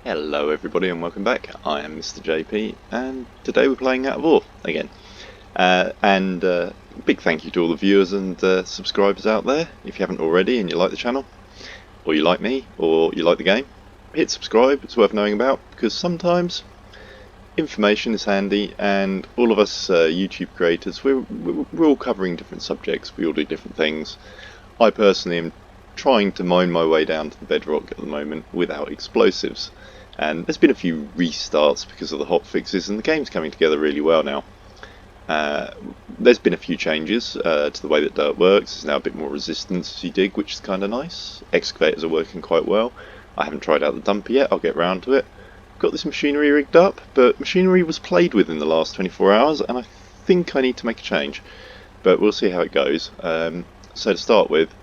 Hello everybody and welcome back. I am Mr. JP and today we're playing Out of War again. Big thank you to all the viewers and subscribers out there. If you haven't already and you like the channel, or you like me, or you like the game, hit subscribe. It's worth knowing about because sometimes information is handy, and all of us YouTube creators, we're all covering different subjects. We all do different things. I personally am trying to mine my way down to the bedrock at the moment without explosives. And there's been a few restarts because of the hotfixes, and the game's coming together really well now. There's been a few changes to the way that dirt works. There's now a bit more resistance as you dig, which is kind of nice. Excavators are working quite well. I haven't tried out the dumper yet, I'll get round to it. Got this machinery rigged up, but machinery was played with in the last 24 hours, and I think I need to make a change. But we'll see how it goes. So to start with,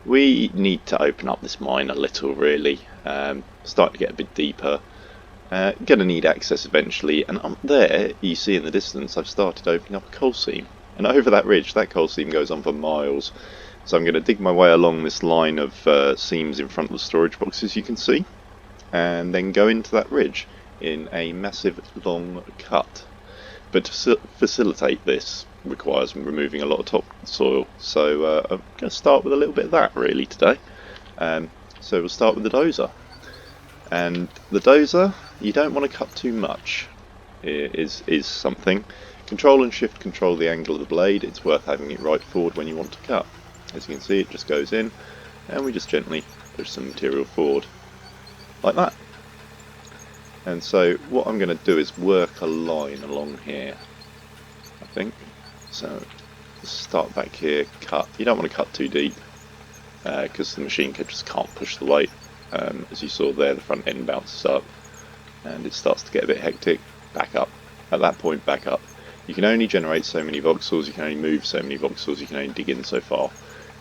we need to open up this mine a little, really. Start to get a bit deeper. Gonna need access eventually, and up there, you see in the distance, I've started opening up a coal seam. And over that ridge, that coal seam goes on for miles. So I'm going to dig my way along this line of seams in front of the storage boxes you can see, and then go into that ridge in a massive long cut. But to facilitate this requires removing a lot of topsoil, so I'm going to start with a little bit of that really today. So we'll start with the dozer. And the dozer, you don't want to cut too much, is something. Control and shift control the angle of the blade. It's worth having it right forward when you want to cut. As you can see, it just goes in, and we just gently push some material forward, like that. And so what I'm going to do is work a line along here, I think. So start back here, cut. You don't want to cut too deep, because the machine just can't push the weight. As you saw there, the front end bounces up and it starts to get a bit hectic. Back up. At that point, back up. You can only generate so many voxels, you can only move so many voxels, you can only dig in so far.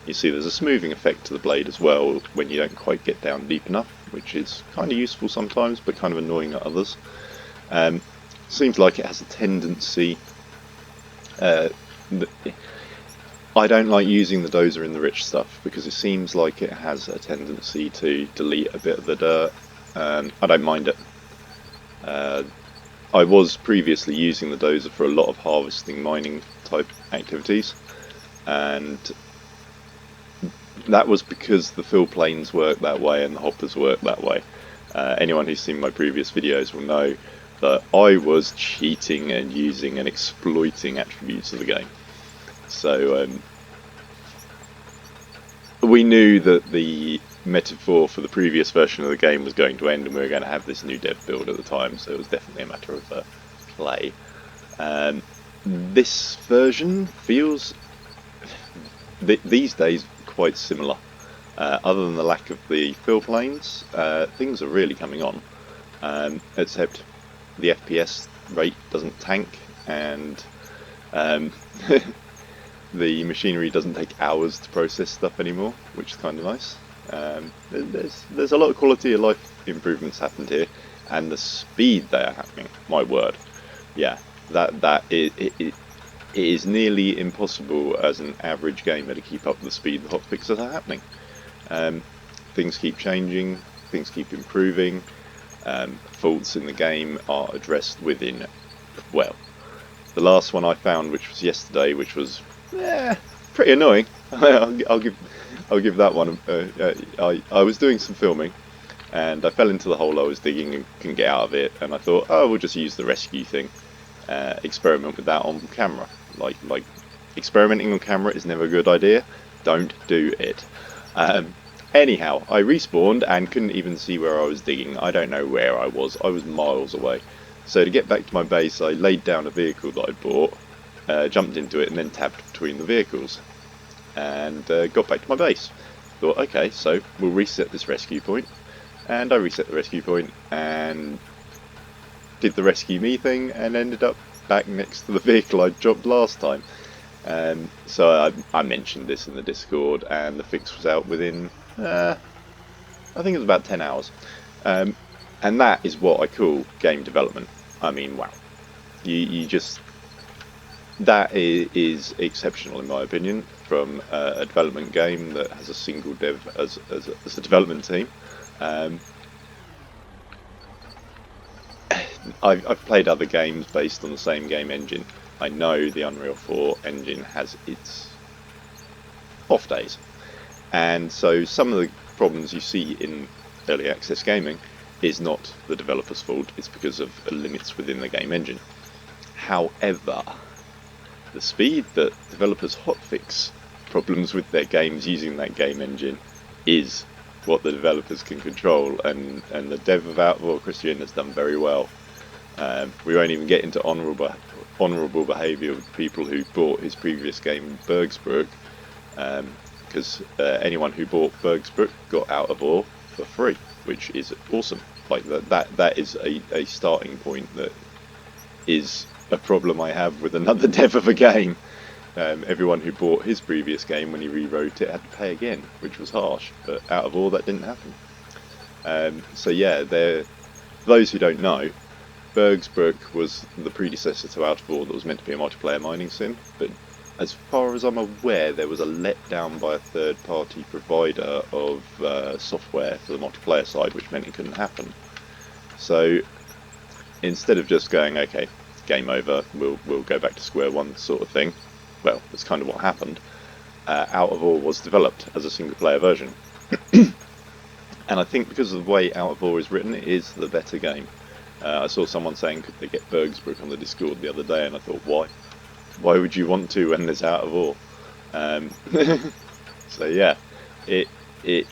You see there's a smoothing effect to the blade as well when you don't quite get down deep enough, which is kind of useful sometimes but kind of annoying at others. Seems like it has a tendency... I don't like using the dozer in the rich stuff because it seems like it has a tendency to delete a bit of the dirt. I don't mind it. I was previously using the dozer for a lot of harvesting, mining type activities, and that was because the fill planes work that way and the hoppers work that way. Anyone who's seen my previous videos will know that I was cheating and using and exploiting attributes of the game. So we knew that the metaphor for the previous version of the game was going to end, and we were going to have this new dev build at the time, so it was definitely a matter of play. This version feels, these days, quite similar. Other than the lack of the fill planes, things are really coming on, except the FPS rate doesn't tank, and the machinery doesn't take hours to process stuff anymore, which is kind of nice. There's a lot of quality of life improvements happened here, and the speed they are happening, my word, yeah, it is nearly impossible as an average gamer to keep up with the speed the hotfixes are happening. Things keep changing, things keep improving, faults in the game are addressed within, well, the last one I found, which was yesterday, which was pretty annoying. I'll give that one. I was doing some filming, and I fell into the hole I was digging and couldn't get out of it. And I thought, oh, we'll just use the rescue thing, experiment with that on camera. Like experimenting on camera is never a good idea. Don't do it. Anyhow, I respawned and couldn't even see where I was digging. I don't know where I was. I was miles away. So to get back to my base, I laid down a vehicle that I'd bought. Jumped into it and then tabbed between the vehicles and got back to my base. Thought, okay, so we'll reset this rescue point, and I reset the rescue point and did the rescue me thing and ended up back next to the vehicle I dropped last time. So I mentioned this in the Discord, and the fix was out within I think it was about 10 hours, and that is what I call game development. I mean, wow, you just... That is exceptional in my opinion from a development game that has a single dev as a development team. I've played other games based on the same game engine. I know the Unreal 4 engine has its off days, and so some of the problems you see in early access gaming is not the developer's fault, it's because of limits within the game engine. However, the speed that developers hotfix problems with their games using that game engine is what the developers can control, and the dev of Out of War, Christian, has done very well. We won't even get into honourable behaviour with people who bought his previous game, Bergsbrook, because anyone who bought Bergsbrook got Out of War for free, which is awesome. Like that is a starting point that is a problem I have with another dev of a game. Everyone who bought his previous game, when he rewrote it, had to pay again, which was harsh, but Out of War that didn't happen. So yeah, for those who don't know, Bergsbrook was the predecessor to Out of War that was meant to be a multiplayer mining sim, but as far as I'm aware, there was a letdown by a third-party provider of software for the multiplayer side, which meant it couldn't happen. So instead of just going, okay, game over, we'll go back to square one sort of thing, well, that's kind of what happened. Out of War was developed as a single-player version, and I think because of the way Out of War is written, it is the better game. I saw someone saying, could they get Bergsbrook on the Discord the other day, and I thought, why? Why would you want to when there's Out of War? So yeah, the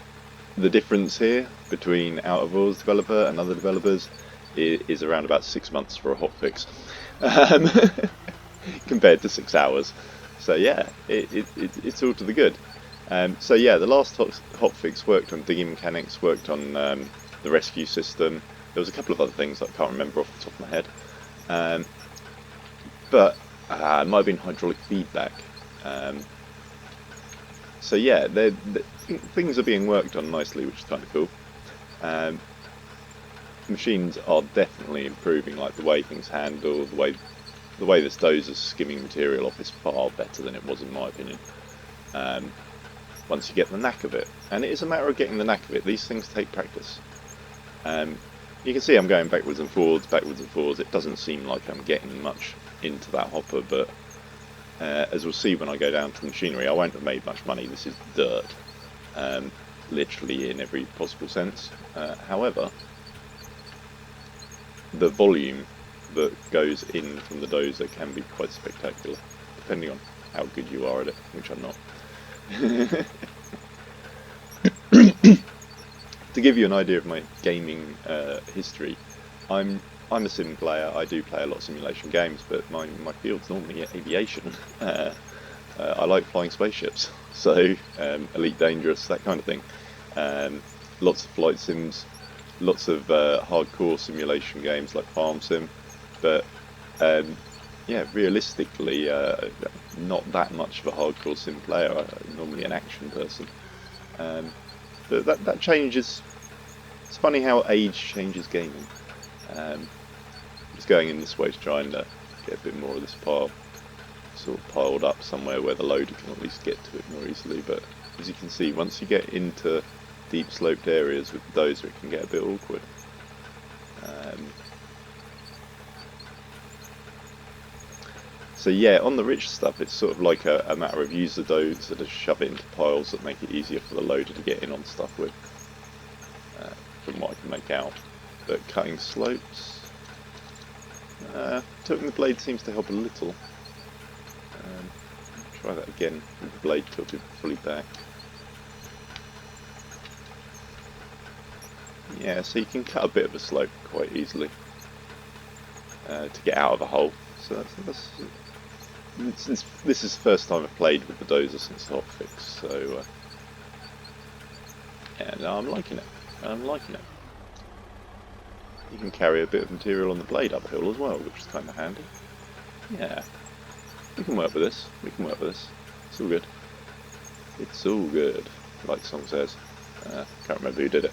difference here between Out of War's developer and other developers is around about 6 months for a hotfix, compared to 6 hours. So yeah, it's all to the good. So yeah, the last hotfix worked on digging mechanics, worked on the rescue system. There was a couple of other things that I can't remember off the top of my head, but it might have been hydraulic feedback. So yeah, things are being worked on nicely, which is kind of cool. Machines are definitely improving, like the way things handle, the way this dozer skimming material off is far better than it was, in my opinion. Once you get the knack of it, and it is a matter of getting the knack of it. These things take practice. You can see I'm going backwards and forwards. It doesn't seem like I'm getting much into that hopper, but as we'll see when I go down to the machinery, I won't have made much money. This is dirt, literally in every possible sense. However, the volume that goes in from the dozer can be quite spectacular, depending on how good you are at it, which I'm not. To give you an idea of my gaming history, I'm a sim player. I do play a lot of simulation games, but my field's normally aviation. I like flying spaceships, so Elite Dangerous, that kind of thing. Lots of flight sims, lots of hardcore simulation games like Farm Sim, but yeah, realistically, not that much of a hardcore sim player. I'm normally an action person. But that changes. It's funny how age changes gaming. Just going in this way to try and get a bit more of this pile sort of piled up somewhere where the loader can at least get to it more easily. But as you can see, once you get into deep sloped areas with the dozer, it can get a bit awkward. So yeah, on the rich stuff, it's sort of like a matter of use the dozer to shove it into piles that make it easier for the loader to get in on stuff with, from what I can make out. But cutting slopes, tilting the blade seems to help a little. Try that again with the blade tilted fully back. Yeah, so you can cut a bit of a slope quite easily to get out of a hole. So this is the first time I've played with the dozer since the hotfix, so yeah, no, I'm liking it. I'm liking it. You can carry a bit of material on the blade uphill as well, which is kind of handy. Yeah, we can work with this. We can work with this. It's all good. It's all good, like the song says. Can't remember who did it.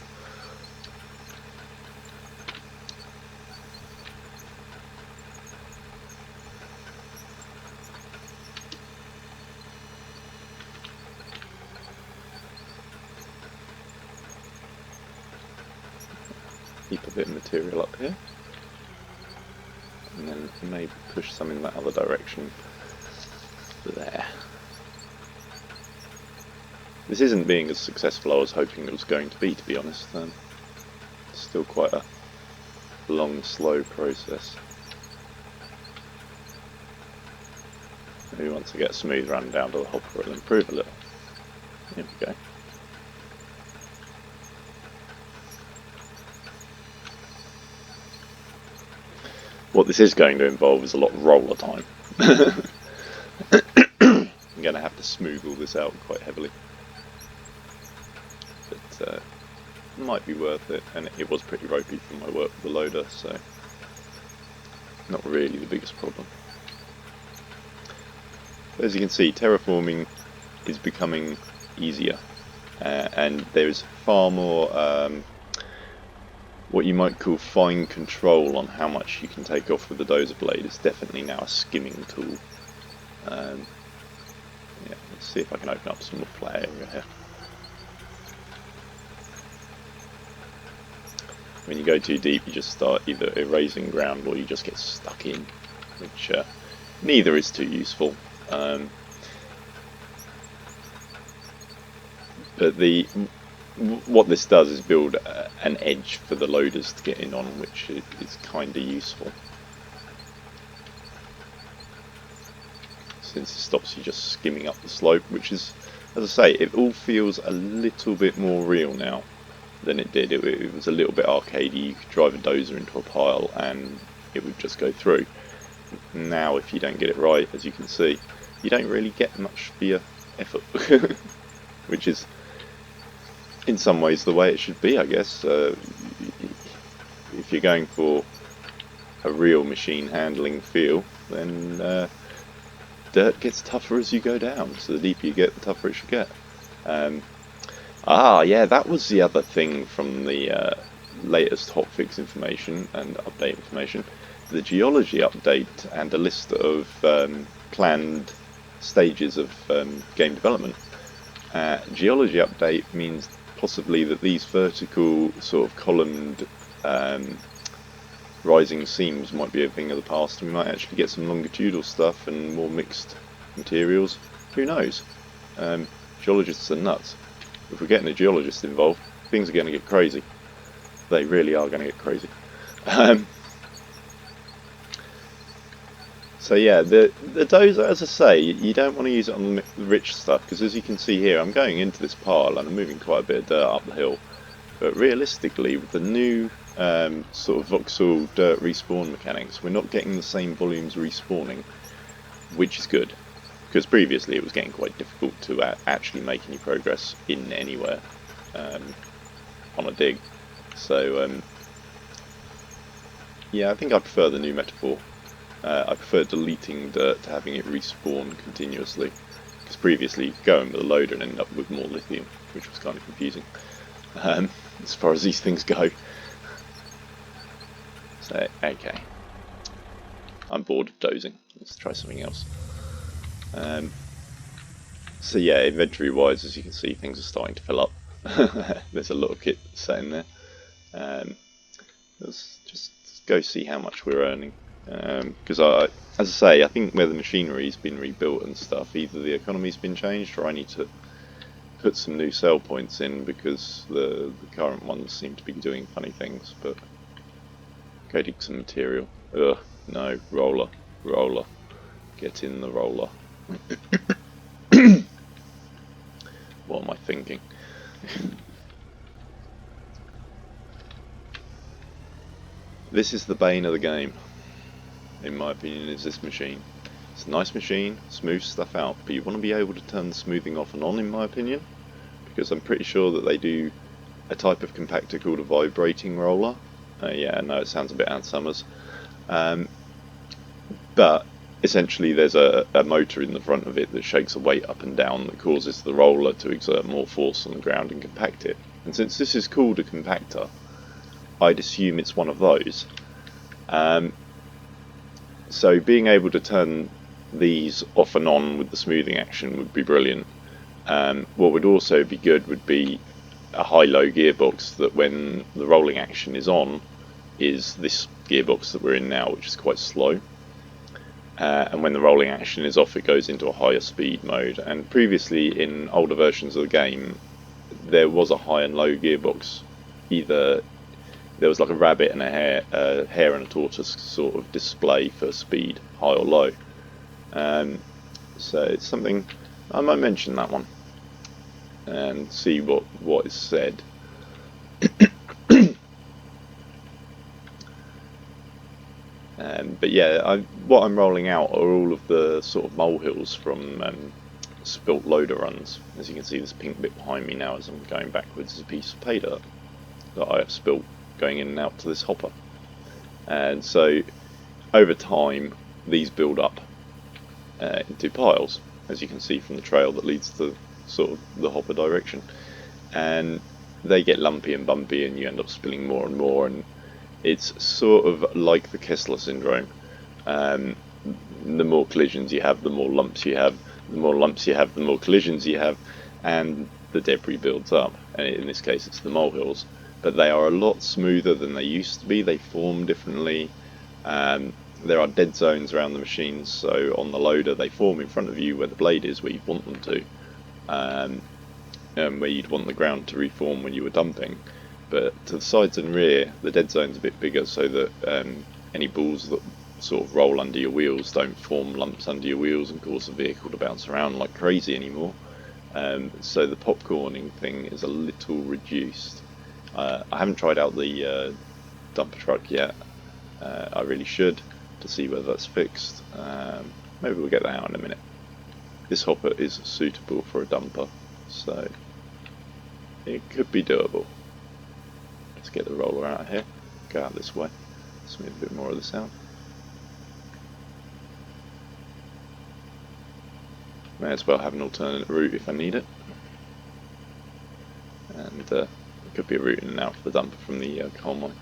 Keep a bit of material up here. and then maybe push some in that other direction there. This isn't being as successful as I was hoping it was going to be honest. It's still quite a long, slow process. Maybe once I get a smooth run down to the hopper it'll improve a little. Here we go. What this is going to involve is a lot of roller time. I'm going to have to smooth all this out quite heavily. But it might be worth it, and it was pretty ropey from my work with the loader, so not really the biggest problem. As you can see, terraforming is becoming easier, and there's far more what you might call fine control on how much you can take off with the dozer blade. It's definitely now a skimming tool. Yeah, let's see if I can open up some more play area here. When you go too deep, you just start either erasing ground or you just get stuck in, which neither is too useful. But what this does is build an edge for the loaders to get in on, which is kind of useful, since it stops you just skimming up the slope, which is, as I say, it all feels a little bit more real now than it did. It was a little bit arcadey. You could drive a dozer into a pile and it would just go through. Now if you don't get it right, as you can see, you don't really get much for your effort, which is in some ways the way it should be, I guess. If you're going for a real machine handling feel, then dirt gets tougher as you go down, so the deeper you get, the tougher it should get. Yeah, that was the other thing from the latest hotfix information and update information. The geology update and a list of planned stages of game development. Geology update means possibly that these vertical sort of columned rising seams might be a thing of the past, and we might actually get some longitudinal stuff and more mixed materials. Who knows? Geologists are nuts. If we're getting a geologist involved, things are going to get crazy. They really are going to get crazy. So yeah, the dozer, as I say, you don't want to use it on the rich stuff, because as you can see here, I'm going into this pile and I'm moving quite a bit of dirt up the hill. But realistically, with the new sort of voxel dirt respawn mechanics, we're not getting the same volumes respawning, which is good, because previously it was getting quite difficult to actually make any progress in anywhere on a dig. So yeah, I think I prefer the new metaphor. I prefer deleting dirt to having it respawn continuously, because previously you could go in with a loader and end up with more lithium, which was kind of confusing as far as these things go. So, okay, I'm bored of dozing, let's try something else. So yeah, inventory wise, as you can see, things are starting to fill up. There's a lot of kit sat in there. Let's just go see how much we're earning. Because as I say, I think where the machinery's been rebuilt and stuff, either the economy's been changed or I need to put some new sell points in, because the current ones seem to be doing funny things. But go dig some material. Ugh, no, roller, get in the roller. What am I thinking? This is the bane of the game, in my opinion, is this machine. It's a nice machine, smooths stuff out, but you want to be able to turn the smoothing off and on, in my opinion, because I'm pretty sure that they do a type of compactor called a vibrating roller. Yeah, I know it sounds a bit Ann Summers, but essentially there's a motor in the front of it that shakes a weight up and down that causes the roller to exert more force on the ground and compact it. And since this is called a compactor, I'd assume it's one of those. So being able to turn these off and on with the smoothing action would be brilliant. What would also be good would be a high-low gearbox that when the rolling action is on, is this gearbox that we're in now, which is quite slow. And when the rolling action is off, it goes into a higher speed mode. And previously, in older versions of the game, there was a high and low gearbox. Either there was like a rabbit and a hare and a tortoise sort of display for speed, high or low. So it's something I might mention that one and see what is said. But yeah, what I'm rolling out are all of the sort of molehills from spilt loader runs. As you can see, this pink bit behind me now as I'm going backwards is a piece of pay dirt that I have spilt going in and out to this hopper. And so over time these build up into piles, as you can see from the trail that leads to sort of the hopper direction, and they get lumpy and bumpy and you end up spilling more and more, and it's sort of like the Kessler syndrome. The more collisions you have, the more lumps you have, the more lumps you have, the more collisions you have, and the debris builds up. And in this case it's the molehills, but they are a lot smoother than they used to be. They form differently. There are dead zones around the machines, so on the loader they form in front of you where the blade is, where you want them to, where you'd want the ground to reform when you were dumping. But to the sides and rear, the dead zone's a bit bigger, so that any balls that sort of roll under your wheels don't form lumps under your wheels and cause the vehicle to bounce around like crazy anymore. So the popcorning thing is a little reduced. I haven't tried out the dumper truck yet. I really should, to see whether that's fixed. Maybe we'll get that out in a minute. This hopper is suitable for a dumper, so it could be doable. Let's get the roller out of here, go out this way, smooth a bit more of this out. May as well have an alternate route if I need it. And it could be a route in and out for the dumper from the coal mine.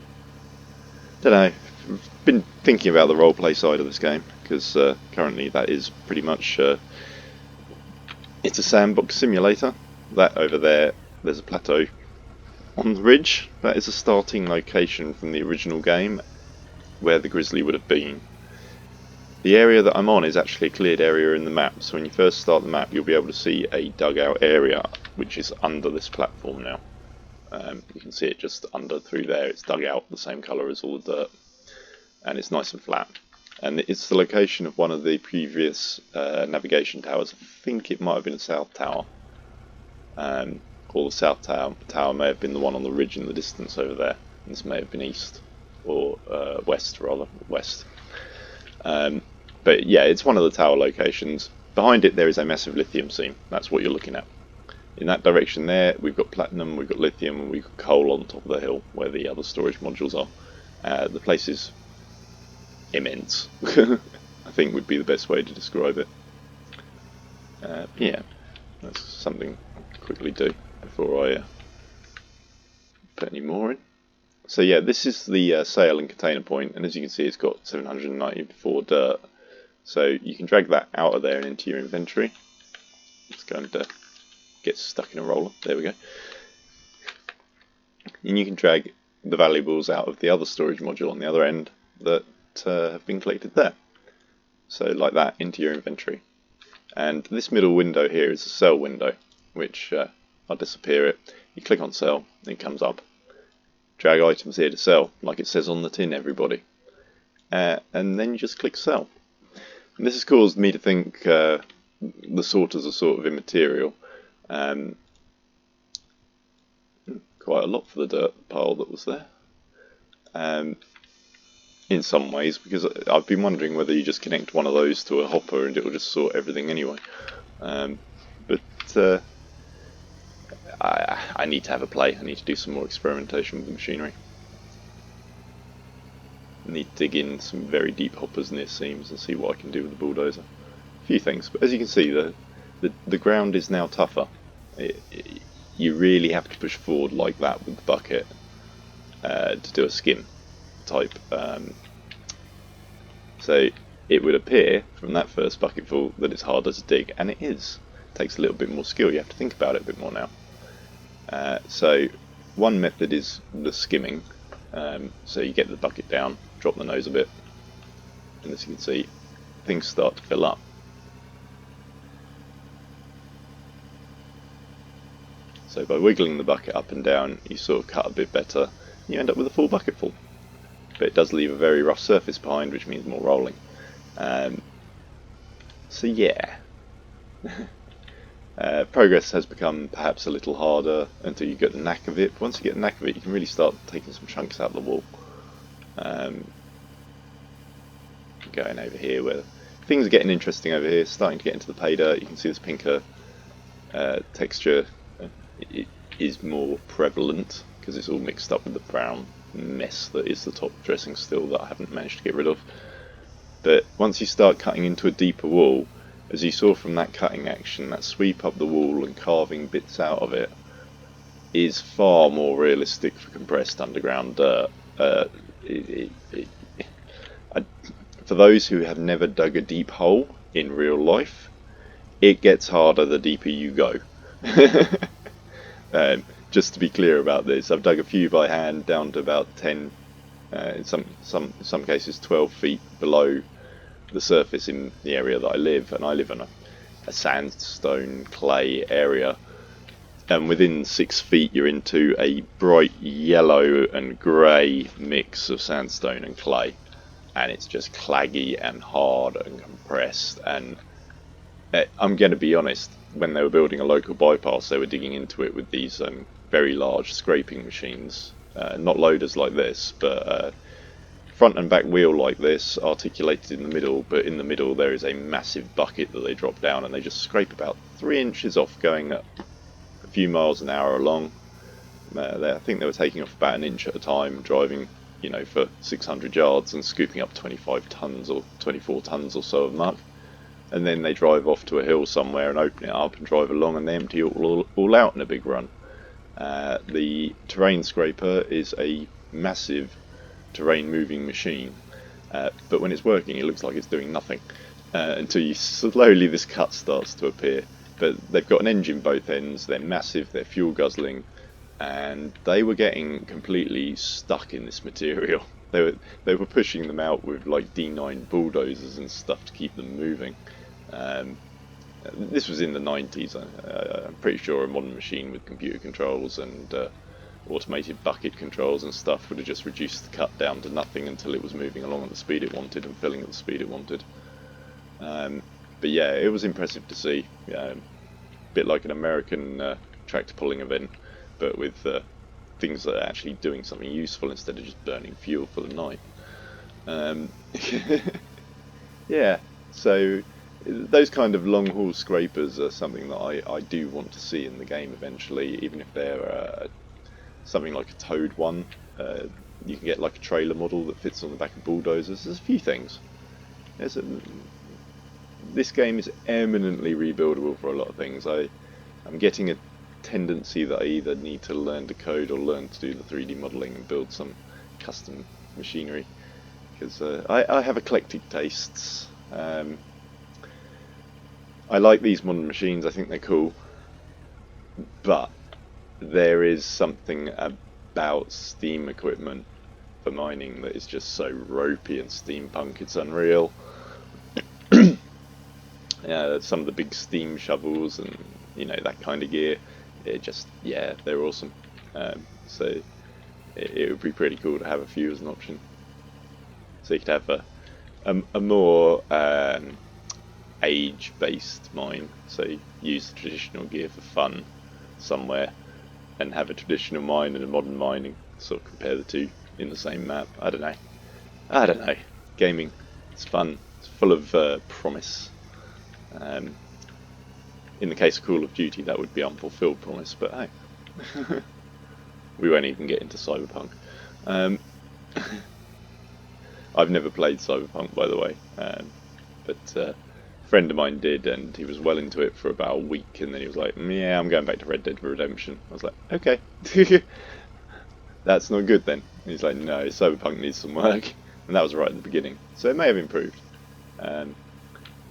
Don't know, I've been thinking about the roleplay side of this game, because currently that is pretty much, it's a sandbox simulator. That over there, there's a plateau on the ridge. That is a starting location from the original game, where the grizzly would have been. The area that I'm on is actually a cleared area in the map, so when you first start the map you'll be able to see a dugout area which is under this platform now. You can see it just under through there. It's dug out the same colour as all the dirt, and it's nice and flat. And it's the location of one of the previous navigation towers. I think it might have been a south tower, or the south tower may have been the one on the ridge in the distance over there. This may have been east, or west rather, west. But yeah, it's one of the tower locations. Behind it there is a massive lithium seam. That's what you're looking at. In that direction there, we've got platinum, we've got lithium, and we've got coal on top of the hill where the other storage modules are. The place is immense, I think would be the best way to describe it. Yeah, that's something I'll quickly do before I put any more in. So yeah, this is the sail and container point, and as you can see it's got 794 dirt. So you can drag that out of there and into your inventory. It's going to get stuck in a roller. There we go. And you can drag the valuables out of the other storage module on the other end that have been collected there. So like that, into your inventory. And this middle window here is a sell window, which I'll disappear it. You click on sell, it comes up. Drag items here to sell, like it says on the tin, everybody. And then you just click sell. And this has caused me to think the sorters are sort of immaterial. Quite a lot for the dirt pile that was there. In some ways, because I've been wondering whether you just connect one of those to a hopper and it will just sort everything anyway. But I need to have a play. I need to do some more experimentation with the machinery. I need to dig in some very deep hoppers near seams and see what I can do with the bulldozer. A few things, but as you can see, the ground is now tougher. You really have to push forward like that with the bucket to do a skim type. So it would appear from that first bucketful that it's harder to dig, and it is. It takes a little bit more skill. You have to think about it a bit more now. So one method is the skimming, So you get the bucket down, drop the nose a bit, and as you can see, things start to fill up. So by wiggling the bucket up and down, you sort of cut a bit better, you end up with a full bucket full. But it does leave a very rough surface behind, which means more rolling. So yeah, progress has become perhaps a little harder until you get the knack of it. But once you get the knack of it, you can really start taking some chunks out of the wall. Going over here where things are getting interesting over here, starting to get into the pay dirt. You can see this pinker texture it is more prevalent because it's all mixed up with the brown mess that is the top dressing still that I haven't managed to get rid of. But once you start cutting into a deeper wall, as you saw from that cutting action, that sweep up the wall and carving bits out of it is far more realistic for compressed underground dirt. For those who have never dug a deep hole in real life, it gets harder the deeper you go. Just to be clear about this, I've dug a few by hand down to about 10, in some cases 12 feet below the surface in the area that I live, and I live in a sandstone clay area, and within 6 feet you're into a bright yellow and grey mix of sandstone and clay, and it's just claggy and hard and compressed. And I'm going to be honest, when they were building a local bypass, they were digging into it with these very large scraping machines, not loaders like this, but front and back wheel like this, articulated in the middle, but in the middle there is a massive bucket that they drop down, and they just scrape about 3 inches off, going at a few miles an hour along. I think they were taking off about 1 inch at a time, driving, you know, for 600 yards and scooping up 25 tons or 24 tons or so of muck. And then they drive off to a hill somewhere and open it up and drive along, and they empty it all out in a big run. The terrain scraper is a massive terrain moving machine, but when it's working it looks like it's doing nothing until you slowly this cut starts to appear. But they've got an engine both ends, they're massive, they're fuel guzzling, and they were getting completely stuck in this material. They were pushing them out with like D9 bulldozers and stuff to keep them moving. This was in the 90s. I'm pretty sure a modern machine with computer controls and automated bucket controls and stuff would have just reduced the cut down to nothing until it was moving along at the speed it wanted and filling at the speed it wanted. But yeah, it was impressive to see. A bit like an American tractor pulling event, but with things that are actually doing something useful instead of just burning fuel for the night. Yeah, so those kind of long haul scrapers are something that I do want to see in the game eventually, even if they're something like a towed one. You can get like a trailer model that fits on the back of bulldozers. There's a few things. This game is eminently rebuildable for a lot of things. I'm getting a tendency that I either need to learn to code or learn to do the 3D modelling and build some custom machinery, because I have eclectic tastes. I like these modern machines, I think they're cool, but there is something about Steam equipment for mining that is just so ropey and steampunk, it's unreal. Some of the big steam shovels and, you know, that kind of gear, it just, yeah, they're awesome. So it would be pretty cool to have a few as an option. So you could have a more age-based mine, so you use the traditional gear for fun somewhere, and have a traditional mine and a modern mine and sort of compare the two in the same map. I don't know. Gaming, it's fun, it's full of promise. In the case of Call of Duty, that would be unfulfilled promise, but hey, we won't even get into Cyberpunk. I've never played Cyberpunk, by the way, but a friend of mine did, and he was well into it for about a week, and then he was like, yeah, I'm going back to Red Dead Redemption. I was like, okay, that's not good then. And he's like, no, Cyberpunk needs some work, and that was right at the beginning, so it may have improved.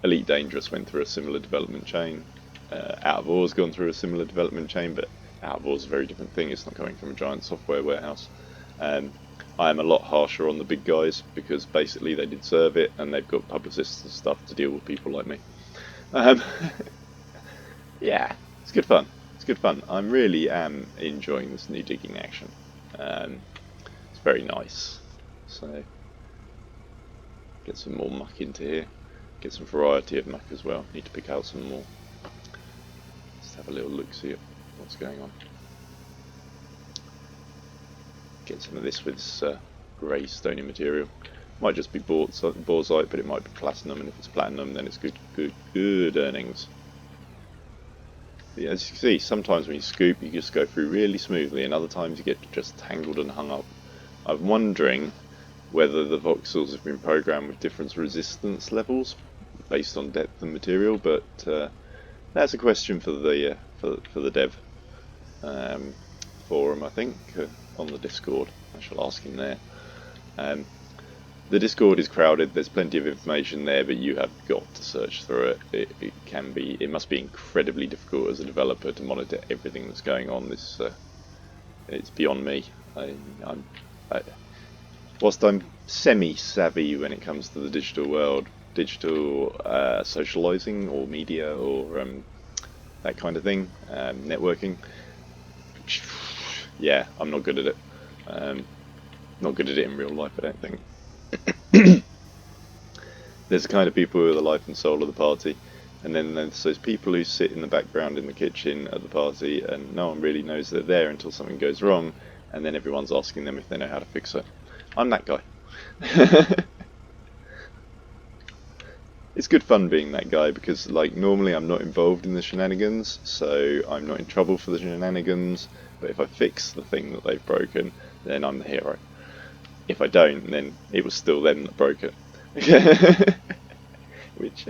Elite Dangerous went through a similar development chain. Out of War's gone through a similar development chain, but Out of War's a very different thing. It's not coming from a giant software warehouse. I am a lot harsher on the big guys because basically they deserve it and they've got publicists and stuff to deal with people like me. Um, yeah, it's good fun. It's good fun. I really am enjoying this new digging action. It's very nice. So, get some more muck into here. Get some variety of muck as well. Need to pick out some more. Let's have a little look, see what's going on. Get some of this with this grey stony material. Might just be bauxite, but it might be platinum, and if it's platinum then it's good earnings. But as you can see, sometimes when you scoop you just go through really smoothly, and other times you get just tangled and hung up. I'm wondering whether the voxels have been programmed with different resistance levels based on depth and material, but that's a question for the dev forum, I think, on the Discord. I shall ask him there. The Discord is crowded. There's plenty of information there, but you have got to search through it. It must be incredibly difficult as a developer to monitor everything that's going on. It's beyond me. Whilst I'm semi-savvy when it comes to the digital world, digital socializing or media or that kind of thing, networking, yeah, I'm not good at it. Not good at it in real life, I don't think. There's the kind of people who are the life and soul of the party, and then there's those people who sit in the background in the kitchen at the party and no one really knows they're there until something goes wrong, and then everyone's asking them if they know how to fix it. I'm that guy. It's good fun being that guy because, like, normally I'm not involved in the shenanigans, so I'm not in trouble for the shenanigans, but if I fix the thing that they've broken, then I'm the hero. If I don't, then it was still them that broke it. Which,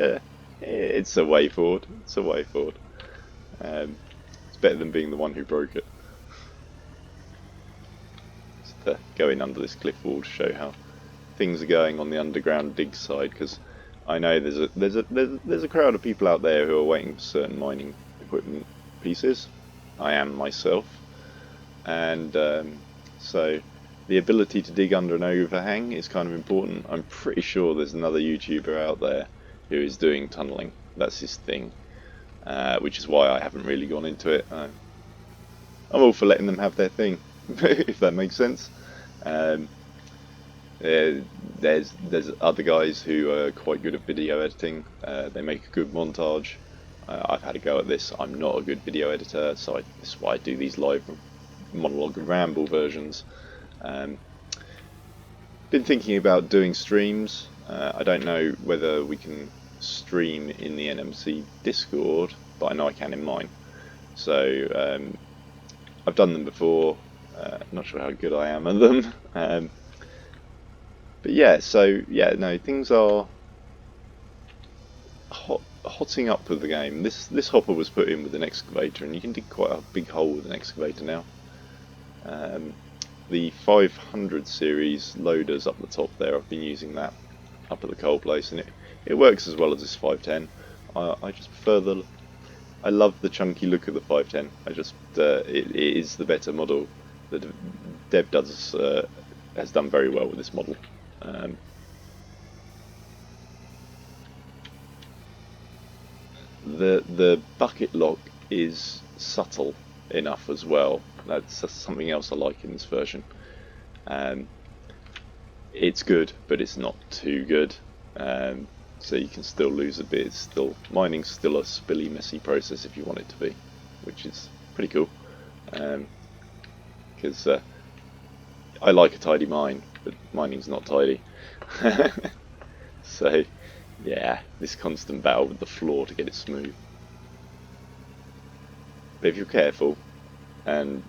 it's a way forward. It's a way forward. It's better than being the one who broke it. Just going under this cliff wall to show how things are going on the underground dig side, because I know there's a crowd of people out there who are waiting for certain mining equipment pieces. I am myself, and so the ability to dig under an overhang is kind of important. I'm pretty sure there's another YouTuber out there who is doing tunneling. That's his thing, which is why I haven't really gone into it. I'm all for letting them have their thing, if that makes sense. There's other guys who are quite good at video editing. They make a good montage. I've had a go at this. I'm not a good video editor, so this is why I do these live monologue and ramble versions. Been thinking about doing streams. I don't know whether we can stream in the NMC Discord, but I know I can in mine. So I've done them before. Not sure how good I am at them. But yeah, so yeah, no, things are hotting up with the game. This hopper was put in with an excavator, and you can dig quite a big hole with an excavator now. The 500 series loaders up the top there, I've been using that up at the coal place, and it works as well as this 510. I just prefer I love the chunky look of the 510. It is the better model. The dev has done very well with this model. The bucket lock is subtle enough as well. That's something else I like in this version. It's good, but it's not too good. So you can still lose a bit. Mining's still a spilly, messy process if you want it to be, which is pretty cool. Because I like a tidy mine, but mining's not tidy. So yeah, this constant battle with the floor to get it smooth. But if you're careful and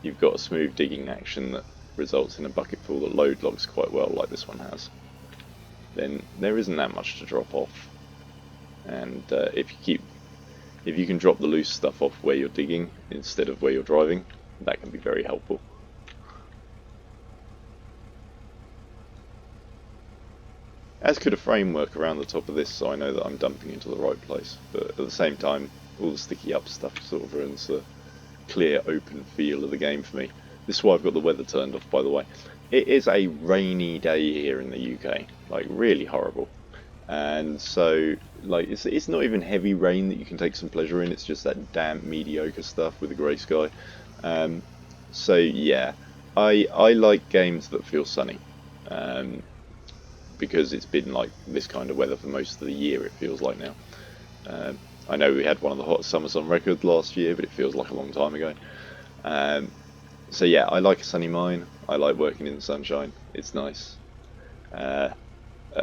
you've got a smooth digging action that results in a bucketful that load logs quite well, like this one has, then there isn't that much to drop off. And if you can drop the loose stuff off where you're digging instead of where you're driving, that can be very helpful. As could a framework around the top of this, so I know that I'm dumping into the right place, but at the same time all the sticky up stuff sort of ruins the clear open feel of the game for me. This is why I've got the weather turned off, by the way. It is a rainy day here in the UK, like really horrible. And so, like, it's not even heavy rain that you can take some pleasure in. It's just that damp, mediocre stuff with a grey sky. Um, so yeah, I like games that feel sunny, um, because it's been like this kind of weather for most of the year. It feels like now. I know we had one of the hottest summers on record last year, but it feels like a long time ago. Um, so yeah, I like a sunny mine. I like working in the sunshine. It's nice. Uh,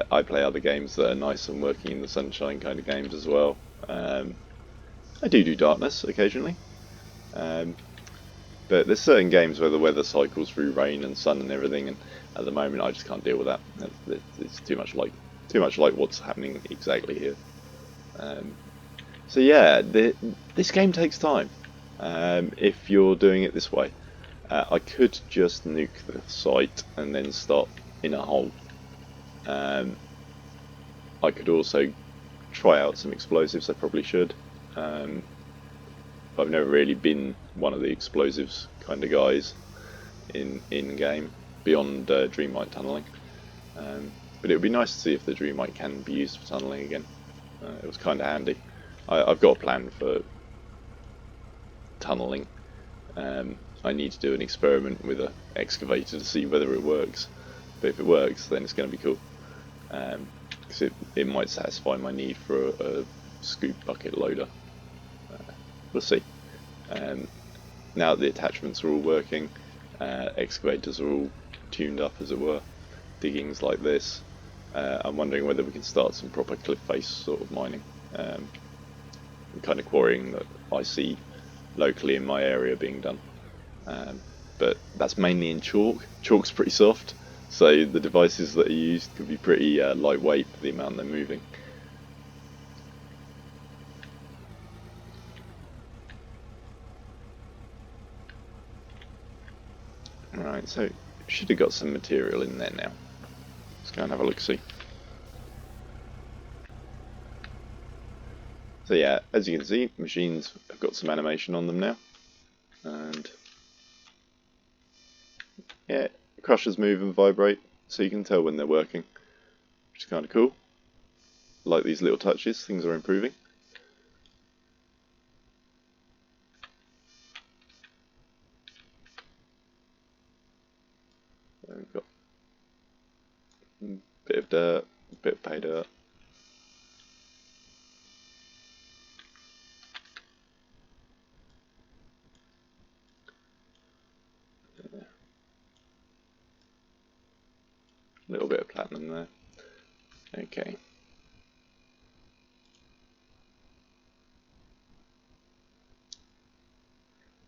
I play other games that are nice and working in the sunshine kind of games as well. I do darkness occasionally, um, but there's certain games where the weather cycles through rain and sun and everything, and at the moment I just can't deal with that. It's too much like what's happening exactly here. Um, so yeah, this game takes time. If you're doing it this way, I could just nuke the site and then stop in a hole. I could also try out some explosives. I probably should. I've never really been one of the explosives kind of guys in game beyond Dreamlight tunneling. But it would be nice to see if the Dreamlight can be used for tunneling again. It was kind of handy. I've got a plan for tunneling. I need to do an experiment with an excavator to see whether it works. But if it works, then it's going to be cool. Because it might satisfy my need for a scoop bucket loader. We'll see. Now that the attachments are all working, excavators are all tuned up, as it were, diggings like this, I'm wondering whether we can start some proper cliff face sort of mining. The kind of quarrying that I see locally in my area being done. But that's mainly in chalk. Chalk's pretty soft, so the devices that are used could be pretty lightweight for the amount they're moving. Right, so should have got some material in there now. Let's go and have a look-see. So yeah, as you can see, machines have got some animation on them now. And yeah, crushers move and vibrate, so you can tell when they're working, which is kind of cool. Like these little touches, things are improving. There we've got a bit of dirt, a bit of pay dirt. A little bit of platinum there. Okay.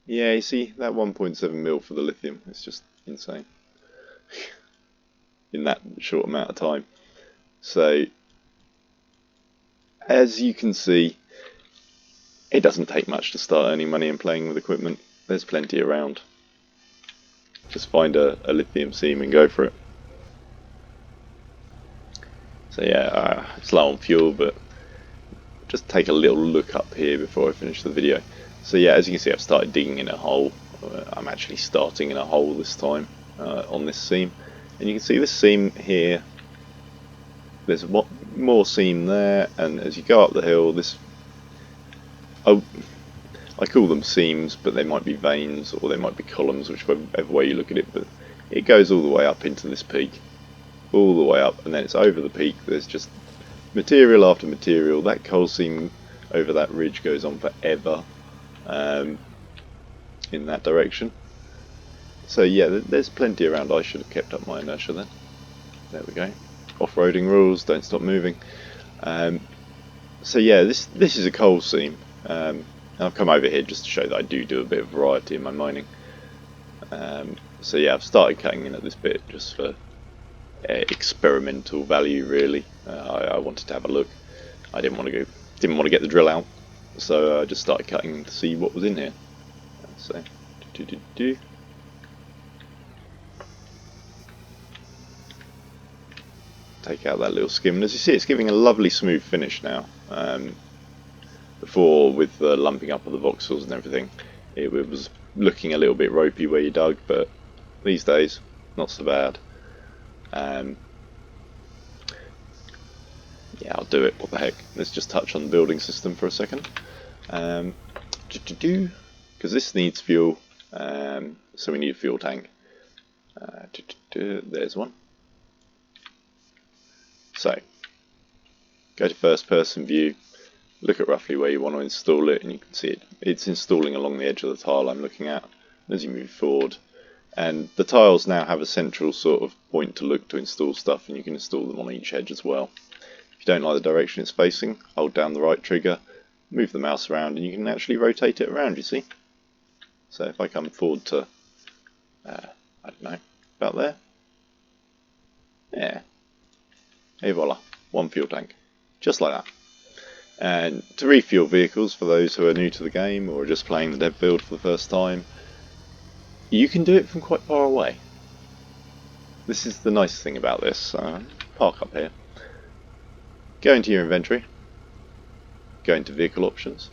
Yeah, you see, that 1.7 mil for the lithium is just insane. In that short amount of time. So, as you can see, it doesn't take much to start earning money and playing with equipment. There's plenty around. Just find a lithium seam and go for it. So yeah, it's low on fuel, but just take a little look up here before I finish the video. So yeah, as you can see, I've started digging in a hole. I'm actually starting in a hole this time on this seam. And you can see this seam here, there's more seam there, and as you go up the hill, I call them seams, but they might be veins or they might be columns, whichever way you look at it, but it goes all the way up into this peak, all the way up, and then it's over the peak. There's just material after material. That coal seam over that ridge goes on forever in that direction. So yeah, there's plenty around. I should have kept up my inertia then. There we go. Off-roading rules, don't stop moving. So yeah, this is a coal seam. And I've come over here just to show that I do a bit of variety in my mining. So yeah, I've started cutting in at this bit just for experimental value, really. I wanted to have a look. I didn't want to get the drill out, so I just started cutting to see what was in here. So, take out that little skim, and as you see, it's giving a lovely smooth finish now. Before, with the lumping up of the voxels and everything, it was looking a little bit ropey where you dug, but these days, not so bad. Yeah, I'll do it, what the heck. Let's just touch on the building system for a second. Because this needs fuel, so we need a fuel tank. There's one. So, go to first person view, look at roughly where you want to install it, and you can see it's installing along the edge of the tile I'm looking at as you move forward. And the tiles now have a central sort of point to look to install stuff, and you can install them on each edge as well. If you don't like the direction it's facing, hold down the right trigger, move the mouse around, and you can actually rotate it around, you see. So if I come forward to, I don't know, about there. Yeah. Hey voila, one fuel tank. Just like that. And to refuel vehicles, for those who are new to the game or just playing the dev build for the first time, you can do it from quite far away. This is the nice thing about this. Park up here. Go into your inventory. Go into vehicle options.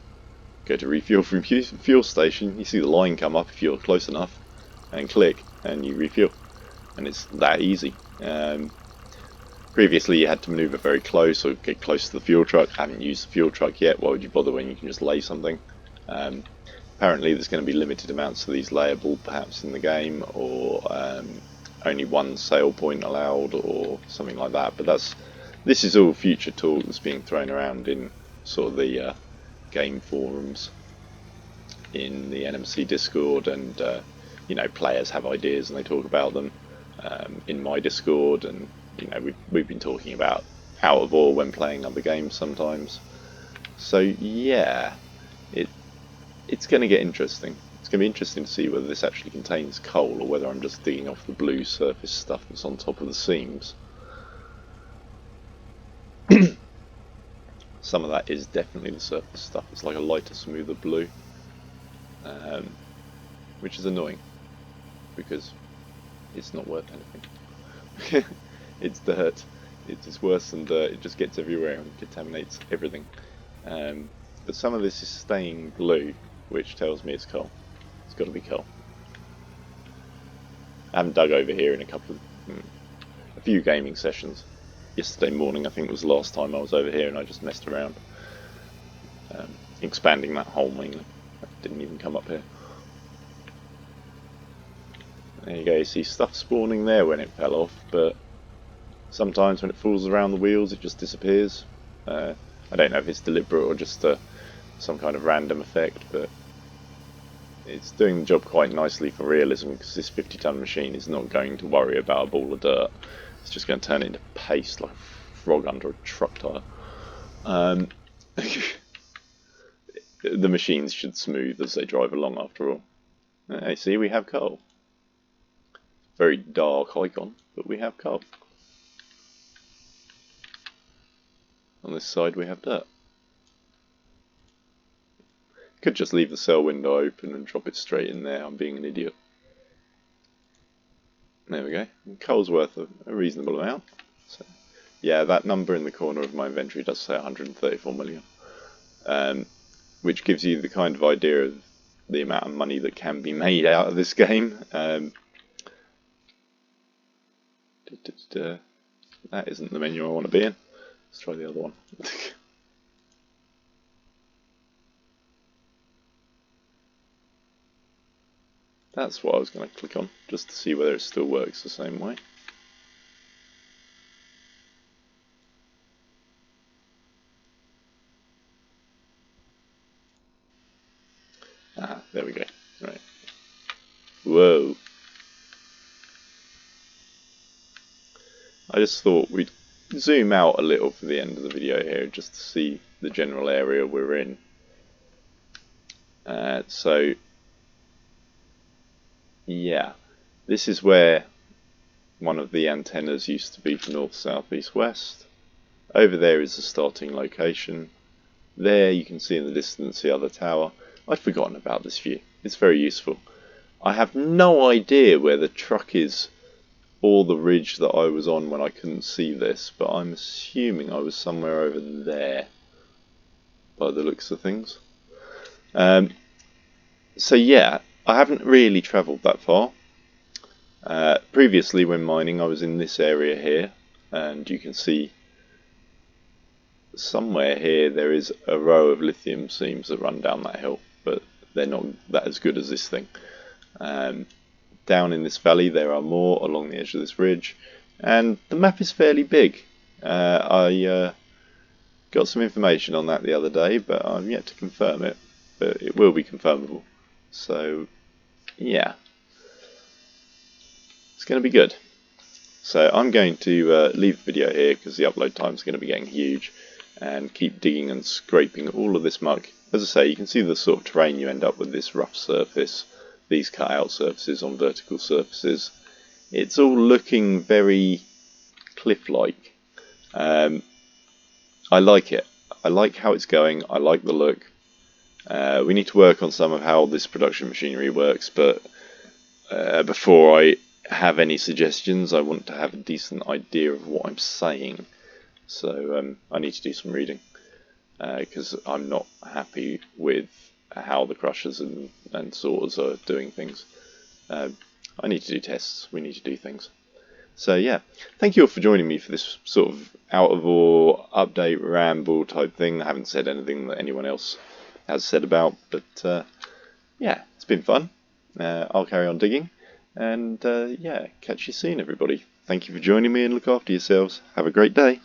Go to refuel from fuel station. You see the line come up if you're close enough. And click and you refuel. And it's that easy. Previously you had to manoeuvre very close or get close to the fuel truck. Haven't used the fuel truck yet. Why would you bother when you can just lay something? Apparently there's going to be limited amounts of these layable perhaps in the game, or only one sale point allowed or something like that. But this is all future talk that's being thrown around in sort of the game forums, in the NMC Discord, and you know, players have ideas and they talk about them in my Discord, and you know, we've been talking about Out of Ore when playing other games sometimes. So yeah, it's going to get interesting. It's going to be interesting to see whether this actually contains coal or whether I'm just digging off the blue surface stuff that's on top of the seams. Some of that is definitely the surface stuff. It's like a lighter, smoother blue, which is annoying because it's not worth anything. It's dirt. It's worse than dirt. It just gets everywhere and contaminates everything. But some of this is staying blue, which tells me it's coal. It's got to be coal. I haven't dug over here in a few gaming sessions. Yesterday morning, I think, was the last time I was over here, and I just messed around, expanding that hole mainly. I didn't even come up here. There you go. You see stuff spawning there when it fell off, but sometimes when it falls around the wheels, it just disappears. I don't know if it's deliberate or just some kind of random effect, but it's doing the job quite nicely for realism, because this 50-ton machine is not going to worry about a ball of dirt. It's just going to turn it into paste like a frog under a truck tyre. The machines should smooth as they drive along after all. Hey, see, we have coal. Very dark icon, but we have coal. On this side we have dirt. Could just leave the cell window open and drop it straight in there. I'm being an idiot. There we go. And coal's worth a reasonable amount. So, yeah, that number in the corner of my inventory does say 134 million. Which gives you the kind of idea of the amount of money that can be made out of this game. That isn't the menu I want to be in. Let's try the other one. That's what I was going to click on, just to see whether it still works the same way. Ah, there we go. Right. Whoa. I just thought we'd zoom out a little for the end of the video here, just to see the general area we're in. So, yeah, this is where one of the antennas used to be for north, south, east, west. Over there is the starting location. There you can see in the distance the other tower. I'd forgotten about this view. It's very useful. I have no idea where the truck is or the ridge that I was on when I couldn't see this, but I'm assuming I was somewhere over there by the looks of things. So yeah, I haven't really travelled that far. Previously when mining I was in this area here, and you can see somewhere here there is a row of lithium seams that run down that hill, but they're not that as good as this thing. Down in this valley there are more along the edge of this ridge, and the map is fairly big. I got some information on that the other day, but I'm yet to confirm it, but it will be confirmable. So yeah, it's going to be good. So I'm going to leave the video here because the upload time is going to be getting huge, and keep digging and scraping all of this muck. As I say, you can see the sort of terrain you end up with, this rough surface, these cut out surfaces on vertical surfaces. It's all looking very cliff-like. I like it. I like how it's going. I like the look. We need to work on some of how this production machinery works, but before I have any suggestions, I want to have a decent idea of what I'm saying. So I need to do some reading, because I'm not happy with how the crushers and sorters are doing things. I need to do tests, we need to do things. So yeah, thank you all for joining me for this sort of out of awe update ramble type thing. I haven't said anything that anyone else has said about, but yeah, it's been fun. I'll carry on digging, and yeah, catch you soon everybody. Thank you for joining me, and look after yourselves. Have a great day.